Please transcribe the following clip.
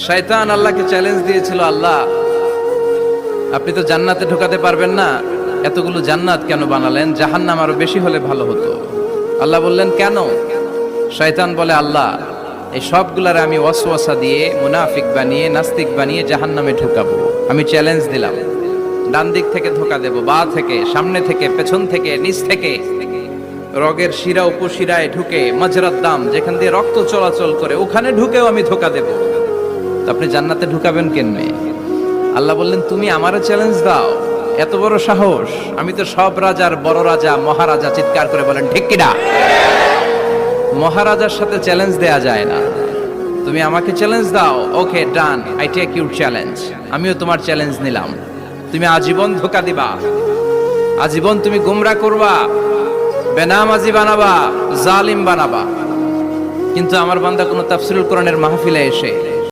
শয়তান আল্লাহকে চ্যালেঞ্জ দিয়েছিল, আল্লাহ আপনি তো জান্নাতে ঢোকাতে পারবেন না, এতগুলো জান্নাত কেন বানালেন? জাহান্নাম আরো বেশি হলে ভালো হতো। আল্লাহ বললেন কেন? শয়তান বলে, আল্লাহ এই সবগুলার আমি ওয়াসওয়াসা দিয়ে মুনাফিক বানিয়ে নাস্তিক বানিয়ে জাহান্নামে ঢুকাবো। আমি চ্যালেঞ্জ দিলাম, ডান দিক থেকে ধোকা দেব, বা থেকে, সামনে থেকে, পেছন থেকে, নিচ থেকে, রগের শিরা উপশিরায় ঢুকে, মাজরাত দাম যেখান দিয়ে রক্ত চলাচল করে ওখানে ঢুকেও আমি ধোকা দেব। তো আপনি জান্নাতে ঢুকাবেন কেমনে? আল্লাহ বললেন, তুমি আমারে চ্যালেঞ্জ দাও, এত বড় সাহস? আমি তো সব রাজার বড় রাজা, মহারাজা। চিৎকার করে বলেন ঠিক কিনা? মহারাজার সাথে চ্যালেঞ্জ দেয়া যায় না। তুমি আমাকে চ্যালেঞ্জ দাও, ওকে ডান, আই টেক ইউর চ্যালেঞ্জ। আমিও তোমার চ্যালেঞ্জ নিলাম। তুমি আজীবন ধোকা দিবা, আজীবন তুমি গুমরা করবা, বেনামাজি বানাবা, জালিম বানাবা, কিন্তু আমার বান্দা কোনো তাফসীরুল কোরআনের মাহফিলে এসে